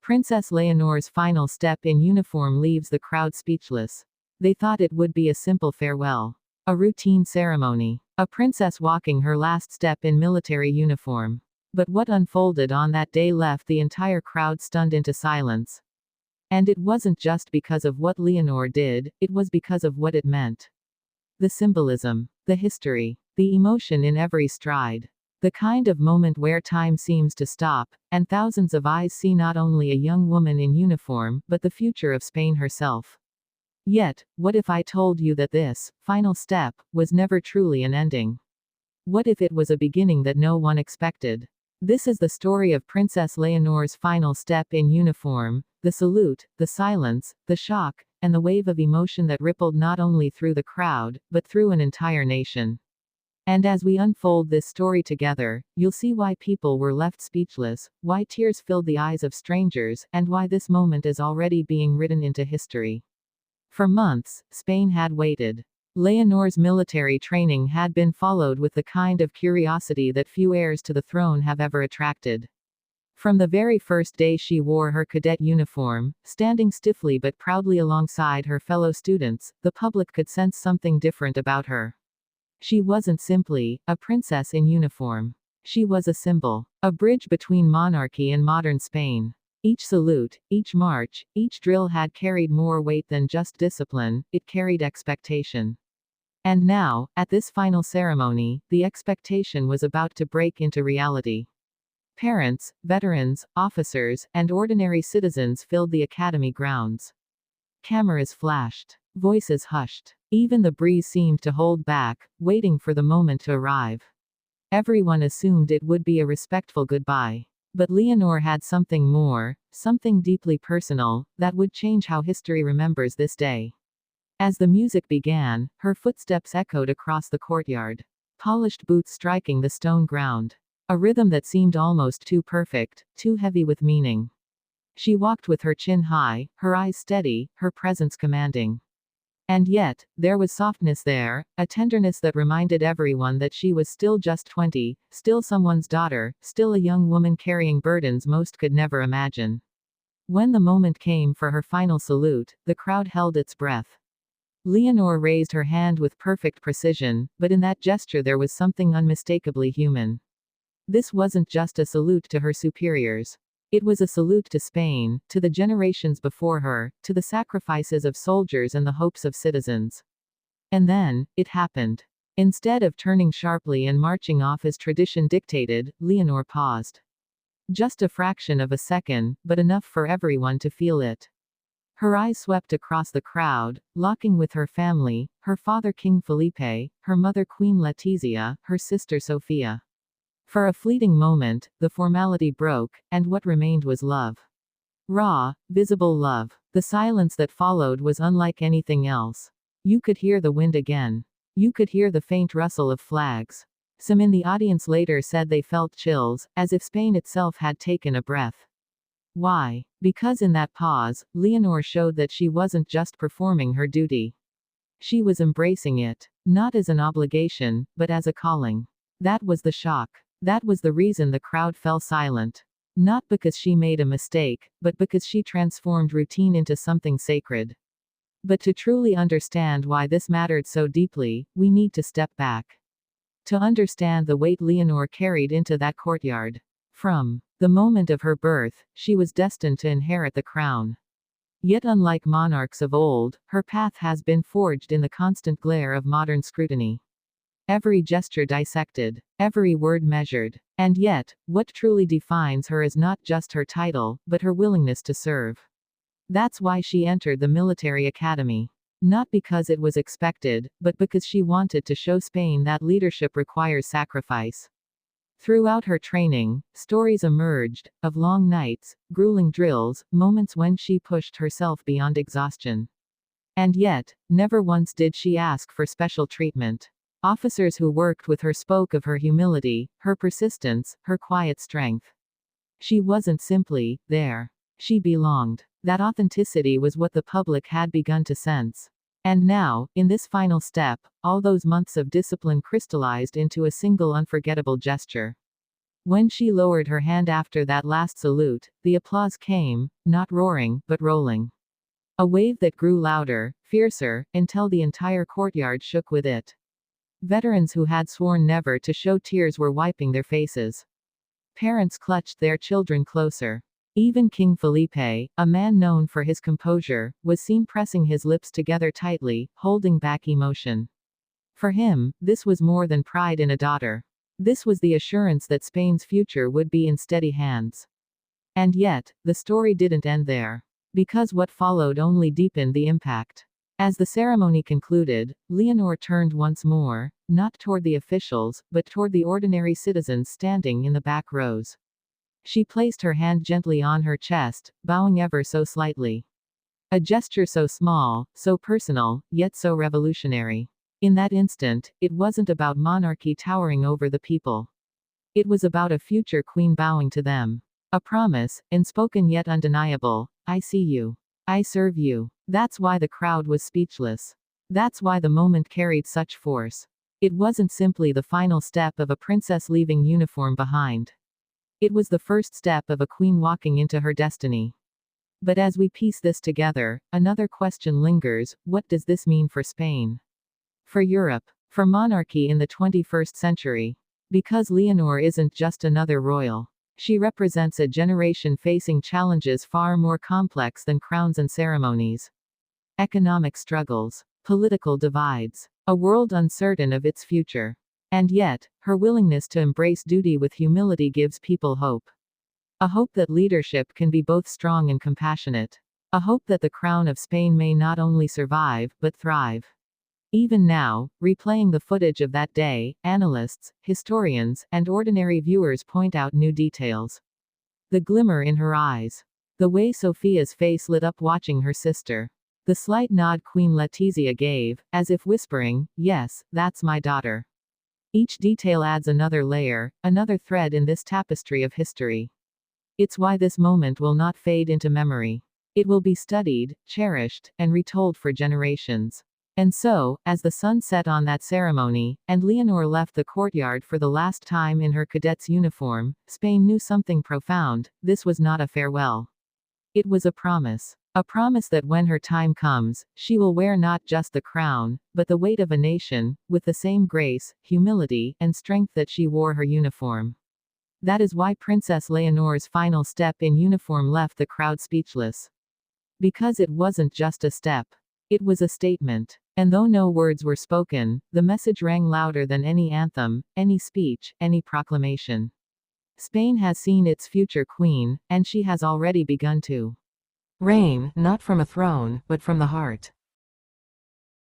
Princess Leonor's final step in uniform leaves the crowd speechless. They thought it would be a simple farewell. A routine ceremony. A princess walking her last step in military uniform. But what unfolded on that day left the entire crowd stunned into silence. And it wasn't just because of what Leonor did, it was because of what it meant. The symbolism, the history, the emotion in every stride. The kind of moment where time seems to stop, and thousands of eyes see not only a young woman in uniform, but the future of Spain herself. Yet, what if I told you that this final step was never truly an ending? What if it was a beginning that no one expected? This is the story of Princess Leonor's final step in uniform, the salute, the silence, the shock, and the wave of emotion that rippled not only through the crowd, but through an entire nation. And as we unfold this story together, you'll see why people were left speechless, why tears filled the eyes of strangers, and why this moment is already being written into history. For months, Spain had waited. Leonor's military training had been followed with the kind of curiosity that few heirs to the throne have ever attracted. From the very first day she wore her cadet uniform, standing stiffly but proudly alongside her fellow students, the public could sense something different about her. She wasn't simply a princess in uniform. She was a symbol, a bridge between monarchy and modern Spain. Each salute, each march, each drill had carried more weight than just discipline, it carried expectation. And now, at this final ceremony, the expectation was about to break into reality. Parents, veterans, officers, and ordinary citizens filled the academy grounds. Cameras flashed. Voices hushed. Even the breeze seemed to hold back, waiting for the moment to arrive. Everyone assumed it would be a respectful goodbye. But Leonor had something more, something deeply personal, that would change how history remembers this day. As the music began, her footsteps echoed across the courtyard. Polished boots striking the stone ground. A rhythm that seemed almost too perfect, too heavy with meaning. She walked with her chin high, her eyes steady, her presence commanding. And yet, there was softness there, a tenderness that reminded everyone that she was still just 20, still someone's daughter, still a young woman carrying burdens most could never imagine. When the moment came for her final salute, the crowd held its breath. Leonor raised her hand with perfect precision, but in that gesture there was something unmistakably human. This wasn't just a salute to her superiors. It was a salute to Spain, to the generations before her, to the sacrifices of soldiers and the hopes of citizens. And then, it happened. Instead of turning sharply and marching off as tradition dictated, Leonor paused. Just a fraction of a second, but enough for everyone to feel it. Her eyes swept across the crowd, locking with her family, her father King Felipe, her mother Queen Letizia, her sister Sofia. For a fleeting moment, the formality broke, and what remained was love. Raw, visible love. The silence that followed was unlike anything else. You could hear the wind again. You could hear the faint rustle of flags. Some in the audience later said they felt chills, as if Spain itself had taken a breath. Why? Because in that pause, Leonor showed that she wasn't just performing her duty. She was embracing it. Not as an obligation, but as a calling. That was the shock. That was the reason the crowd fell silent. Not because she made a mistake, but because she transformed routine into something sacred. But to truly understand why this mattered so deeply, we need to step back. To understand the weight Leonor carried into that courtyard. From the moment of her birth, she was destined to inherit the crown. Yet unlike monarchs of old, her path has been forged in the constant glare of modern scrutiny. Every gesture dissected, every word measured. And yet, what truly defines her is not just her title, but her willingness to serve. That's why she entered the military academy. Not because it was expected, but because she wanted to show Spain that leadership requires sacrifice. Throughout her training, stories emerged, of long nights, grueling drills, moments when she pushed herself beyond exhaustion. And yet, never once did she ask for special treatment. Officers who worked with her spoke of her humility, her persistence, her quiet strength. She wasn't simply there. She belonged. That authenticity was what the public had begun to sense. And now, in this final step, all those months of discipline crystallized into a single unforgettable gesture. When she lowered her hand after that last salute, the applause came, not roaring, but rolling. A wave that grew louder, fiercer, until the entire courtyard shook with it. Veterans who had sworn never to show tears were wiping their faces. Parents clutched their children closer. Even King Felipe, a man known for his composure, was seen pressing his lips together tightly, holding back emotion. For him, this was more than pride in a daughter. This was the assurance that Spain's future would be in steady hands. And yet, the story didn't end there. Because what followed only deepened the impact. As the ceremony concluded, Leonor turned once more, not toward the officials, but toward the ordinary citizens standing in the back rows. She placed her hand gently on her chest, bowing ever so slightly. A gesture so small, so personal, yet so revolutionary. In that instant, it wasn't about monarchy towering over the people. It was about a future queen bowing to them. A promise, unspoken yet undeniable: I see you. I serve you. That's why the crowd was speechless. That's why the moment carried such force. It wasn't simply the final step of a princess leaving uniform behind. It was the first step of a queen walking into her destiny. But as we piece this together, another question lingers: what does this mean for Spain? For Europe? For monarchy in the 21st century? Because Leonor isn't just another royal. She represents a generation facing challenges far more complex than crowns and ceremonies. Economic struggles, political divides, a world uncertain of its future. And yet, her willingness to embrace duty with humility gives people hope. A hope that leadership can be both strong and compassionate. A hope that the crown of Spain may not only survive, but thrive. Even now, replaying the footage of that day, analysts, historians, and ordinary viewers point out new details. The glimmer in her eyes. The way Sophia's face lit up watching her sister. The slight nod Queen Letizia gave, as if whispering, "Yes, that's my daughter." Each detail adds another layer, another thread in this tapestry of history. It's why this moment will not fade into memory. It will be studied, cherished, and retold for generations. And so, as the sun set on that ceremony, and Leonor left the courtyard for the last time in her cadet's uniform, Spain knew something profound: this was not a farewell. It was a promise. A promise that when her time comes, she will wear not just the crown, but the weight of a nation, with the same grace, humility, and strength that she wore her uniform. That is why Princess Leonor's final step in uniform left the crowd speechless. Because it wasn't just a step. It was a statement. And though no words were spoken, the message rang louder than any anthem, any speech, any proclamation. Spain has seen its future queen, and she has already begun to reign, not from a throne, but from the heart.